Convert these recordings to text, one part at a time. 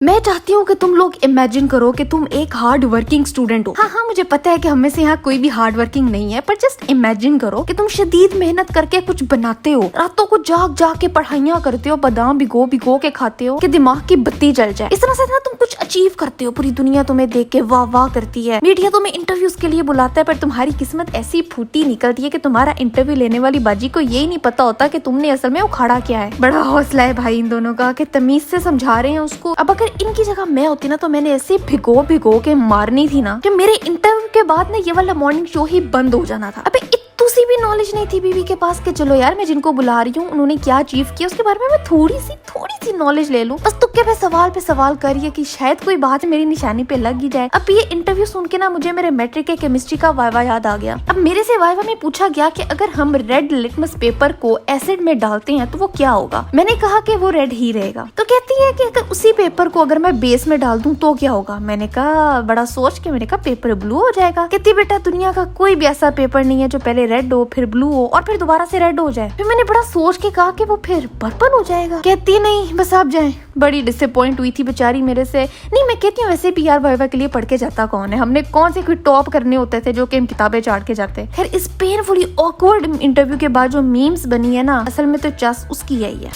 मैं चाहती हूँ कि तुम लोग इमेजिन करो कि तुम एक हार्ड वर्किंग स्टूडेंट हो। हाँ, मुझे पता है कि हम में से यहाँ कोई भी हार्ड वर्किंग नहीं है, पर जस्ट इमेजिन करो कि तुम शदीद मेहनत करके कुछ बनाते हो, रातों को जाग जाग के पढ़ाइयाँ करते हो, बादाम भिगो भिगो के खाते हो कि दिमाग की बत्ती जल जाए। इस तरह से ना तुम कुछ अचीव करते हो, पूरी दुनिया तुम्हें देख के वाह वाह करती है, मीडिया तुम्हें इंटरव्यूज के लिए बुलाता है, पर तुम्हारी किस्मत ऐसी फूटी निकलती है कि तुम्हारा इंटरव्यू लेने वाली बाजी को यही नहीं पता होता कि तुमने असल में उखाड़ा क्या है। बड़ा हौसला है भाई इन दोनों का कि तमीज से समझा रहे हैं उसको। अब अगर इनकी जगह मैं होती ना तो मैंने ऐसे भिगो भिगो के मारनी थी ना कि मेरे इंटरव्यू के बाद ना ये वाला मॉर्निंग शो ही बंद हो जाना था। अबे इतनी भी नॉलेज नहीं थी बीवी के पास कि चलो यार मैं जिनको बुला रही हूँ उन्होंने क्या अचीव किया उसके बारे में मैं थोड़ी सी नॉलेज ले लूं। बस तुक्के पे सवाल करिए कि शायद कोई बात मेरी निशानी पे लग ही जाए। अब ये इंटरव्यू सुन के ना मुझे मेरे मैट्रिक के केमिस्ट्री का वाइवा याद आ गया। अब मेरे से वाइवा में पूछा गया कि अगर हम रेड लिटमस पेपर को एसिड में डालते हैं तो वो क्या होगा। मैंने कहा कि वो रेड ही रहेगा। तो कहती है कि अगर उसी पेपर को अगर मैं बेस में डाल दूं तो क्या होगा। मैंने कहा बड़ा सोच के, मैंने कहा पेपर ब्लू हो जाएगा। कहती बेटा दुनिया का कोई भी ऐसा पेपर नहीं है जो पहले रेड हो फिर ब्लू हो और फिर दोबारा से रेड हो जाए। फिर मैंने बड़ा सोच के कहा कि वो फिर पर्पल हो जाएगा। कहती नहीं बस आप जाएं। बड़ी डिसअपॉइंट हुई थी बेचारी मेरे से। नहीं मैं कहती हूँ वैसे भी यार वाइवा के लिए पढ़ के जाता कौन है, हमने कौन से कोई टॉप करने होते थे जो कि हम किताबें चाट के जाते। खैर इस पेनफुली ऑकवर्ड इंटरव्यू के बाद जो मीम्स बनी है ना असल में तो चस उसकी यही है।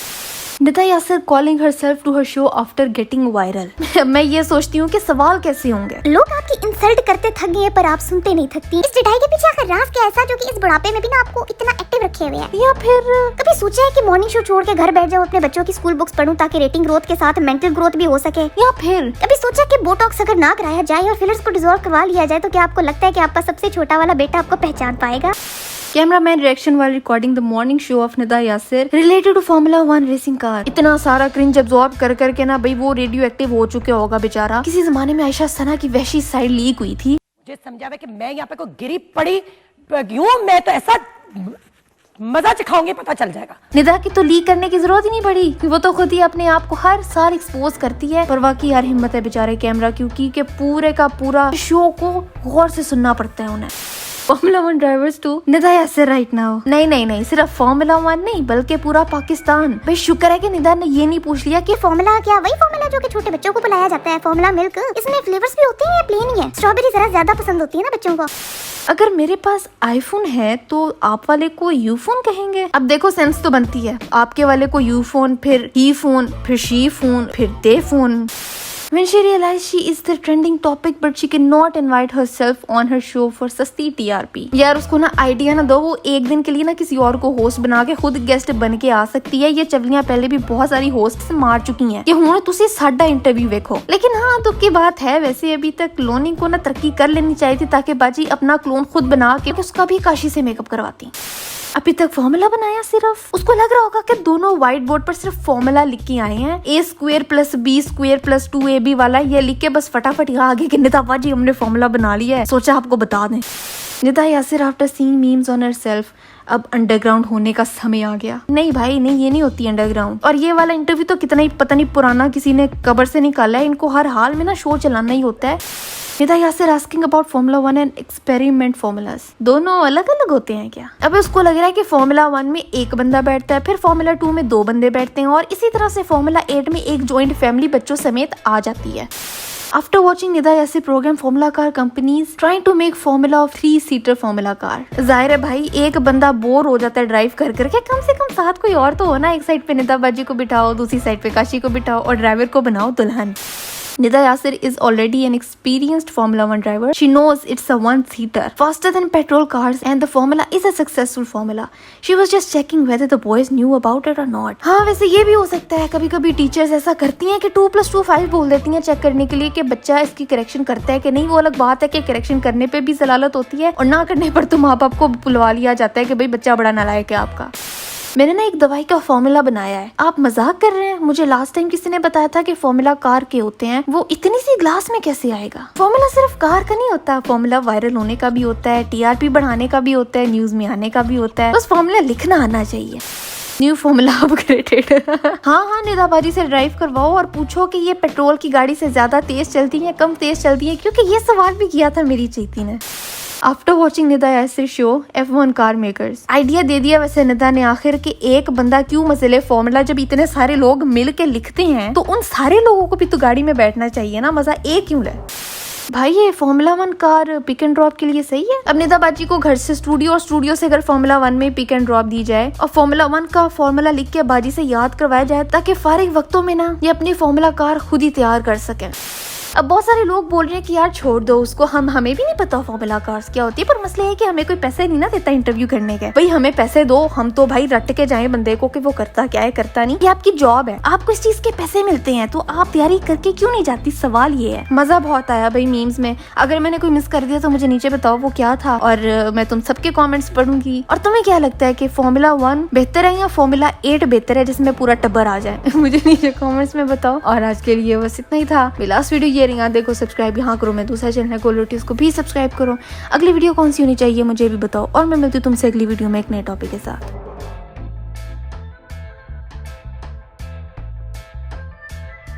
Nida Yasir calling herself to her show after getting viral. मैं ये सोचती हूँ कि सवाल कैसे होंगे। लोग आपकी इंसल्ट करते थक गए पर आप सुनते नहीं थकती। इस चिढ़ाई के पीछे आखिर राज क्या ऐसा जो कि इस बुढ़ापे में भी ना आपको इतना एक्टिव रखे हुए है। या फिर कभी सोचा है कि मॉर्निंग शो छोड़ के घर बैठ जाओ अपने बच्चों की स्कूल बुक्स पढूं ताकि रेटिंग ग्रोथ के साथ मेंटल ग्रोथ भी हो सके। या फिर कभी सोचा कि बोटॉक्स अगर ना कराया जाए और फिलर्स को डिसॉल्व करवा लिया जाए तो क्या आपको लगता है कि आपका सबसे छोटा वाला बेटा आपको पहचान पाएगा। Cameraman reaction while recording the morning show of Nida Yasir related to Formula 1 racing car. इतना सारा क्रिंज अब्सॉर्ब कर करके ना भाई वो रेडियो एक्टिव हो चुके होगा बेचारा। किसी जमाने में आयशा सना की वैसी साइड लीक हुई थी। मुझे समझावे कि मैं यहाँ पे कोई गिरी पड़ी क्यों, मैं तो ऐसा मजा चखाऊंगी पता चल जाएगा। निदा की तो लीक करने की जरूरत ही नहीं पड़ी, वो तो खुद ही अपने आप को हर साल एक्सपोज करती है। पर वाकई यार हिम्मत है बेचारे कैमरा क्योंकि के पूरे का पूरा शो को गौर से सुनना पड़ता है उन्हें। Formula 1 drivers to Nida Yasir right now. नहीं सिर्फ फॉर्मूला 1 नहीं बल्कि पूरा पाकिस्तान। भाई शुक्र है कि निदा ने ये नहीं पूछ लिया कि फॉर्मूला क्या वही फॉर्मूला जो कि छोटे बच्चों को पिलाया जाता है, फॉर्मूला मिल्क। इसमें फ्लेवर्स भी होते हैं या प्लेन ही है। स्ट्रॉबेरी जरा ज्यादा पसंद होती है ना बच्चों को। अगर मेरे पास आईफोन है तो आप वाले को यू फोन कहेंगे। अब देखो सेंस तो बनती है, आपके वाले को यू फोन, फिर ही फोन, फिर शी फोन, फिर दे phone. When she realized she is the trending topic, but she cannot invite herself on her show for सस्ती TRP। यार उसको ना आइडिया ना दो, वो एक दिन के लिए ना किसी और को होस्ट बना के खुद गेस्ट बन के आ सकती है। ये चवलियां पहले भी बहुत सारी होस्ट मार चुकी हैं कि हुण तुसी साडा इंटरव्यू देखो। लेकिन हाँ दुख की बात है वैसे अभी तक क्लोनिंग को ना तरक्की कर लेनी चाहिए थी ताकि बाजी अपना क्लोन खुद बना के उसका भी काशी से मेकअप करवाती। अभी तक फॉर्मूला बनाया सिर्फ, उसको लग रहा होगा कि दोनों व्हाइट बोर्ड पर सिर्फ फॉर्मूला लिख के आए हैं। A² + B² + 2AB वाला ये लिख के बस फटाफट यहाँ आगे कि निदा बाजी हमने फॉर्मूला बना लिया है, सोचा आपको बता दें। Nida Yasir after seeing memes on herself, अब अंडरग्राउंड होने का समय आ गया। नहीं भाई नहीं, ये नहीं होती अंडरग्राउंड। और ये वाला इंटरव्यू तो कितना ही पता नहीं पुराना किसी ने कब्र से निकाला है। इनको हर हाल में ना शो चलाना ही होता है। Nida Yasir asking about formula 1 and experiment formulas, दोनों अलग अलग होते हैं क्या। अब उसको लग रहा है कि फॉर्मूला 1 में एक बंदा बैठता है, फिर फॉर्मूला 2 में 2 बंदे बैठते हैं और इसी तरह से फॉर्मूला 8 में एक जॉइंट फैमिली बच्चों समेत आ जाती है। After watching Nida Yasir programme formula car companies trying to make formula of 3-सीटर फॉर्मूला कार। जाहिर है भाई एक बंदा बोर हो जाता है ड्राइव कर करके, कम से कम साथ कोई और तो हो ना। एक साइड पे निदा बाजी को बिठाओ, दूसरी साइड पे काशी को बिठाओ और ड्राइवर को बनाओ दुल्हन। Nida Yasir is already an experienced Formula 1 driver. She knows it's a one-seater, faster than petrol cars, and the formula is a successful formula. She was just checking whether the boys knew about it or not. हाँ वैसे ये भी हो सकता है, कभी कभी teachers ऐसा करती हैं कि 2 + 2 5 बोल देती हैं चेक करने के लिए कि बच्चा इसकी करेक्शन करता है कि नहीं। वो अलग बात है कि करेक्शन करने पे भी जलालत होती है और ना करने पर तो माँ बाप को बुलवा लिया जाता है कि भाई बच्चा बड़ा नालायक है आपका। मैंने ना एक दवाई का फॉर्मूला बनाया है। आप मजाक कर रहे हैं? मुझे लास्ट टाइम किसी ने बताया था कि फॉर्मूला कार के होते हैं, वो इतनी सी ग्लास में कैसे आएगा। फॉर्मूला सिर्फ कार का नहीं होता, फॉर्मूला वायरल होने का भी होता है, TRP बढ़ाने का भी होता है, न्यूज में आने का भी होता है। बस फॉर्मूला लिखना आना चाहिए। New formula upgraded. हाँ निदा बाजी से ड्राइव करवाओ और पूछो कि ये पेट्रोल की गाड़ी से ज्यादा तेज चलती है या कम तेज चलती है, क्योंकि ये सवाल भी किया था मेरी चीती ने। After watching Nida Yasir show F1 car makers, idea दे दिया वैसे निदा ने आखिर कि एक बंदा क्यों मसले फॉर्मूला, जब इतने सारे लोग मिल के लिखते हैं तो उन सारे लोगों को भी तो गाड़ी में बैठना चाहिए ना, मजा एक क्यों ले। भाई ये formula 1 car pick and drop के लिए सही है। अब निदा बाजी को घर से स्टूडियो और स्टूडियो से अगर फॉर्मूला 1 में पिक एंड ड्रॉप दी जाए और फॉर्मूला 1 का फॉर्मूला लिख के बाजी से याद करवाया जाए ताकि फारिग वक्तों में ना ये अपनी फॉर्मूला कार खुद ही तैयार कर सकें। अब बहुत सारे लोग बोल रहे हैं कि यार छोड़ दो उसको, हमें भी नहीं पता फॉर्मूला कार्स क्या होती है, पर मसला है कि हमें कोई पैसे नहीं ना देता इंटरव्यू करने के। भाई हमें पैसे दो, हम तो भाई रट के जाए बंदे को कि वो करता क्या है करता नहीं, ये आपकी जॉब है, आपको इस चीज के पैसे मिलते हैं तो आप तैयारी करके क्यों नहीं जाती, सवाल ये है। मजा बहुत आया भाई मीम्स में, अगर मैंने कोई मिस कर दिया तो मुझे नीचे बताओ वो क्या था और मैं तुम सबके कॉमेंट्स पढ़ूंगी। और तुम्हें क्या लगता है कि फॉर्मूला 1 बेहतर है या फॉर्मूला 8 बेहतर है जिसमें पूरा टब्बर आ जाए मुझे नीचे कॉमेंट्स में बताओ। और आज के लिए बस इतना ही था। लास्ट वीडियो ये रही, देखो सब्सक्राइब यहाँ करो, मैं दूसरा चैनल गोलोटी उसको भी सब्सक्राइब करो। अगली वीडियो कौन सी होनी चाहिए मुझे भी बताओ और मैं मिलती हूँ तुमसे अगली वीडियो में एक नए टॉपिक के साथ।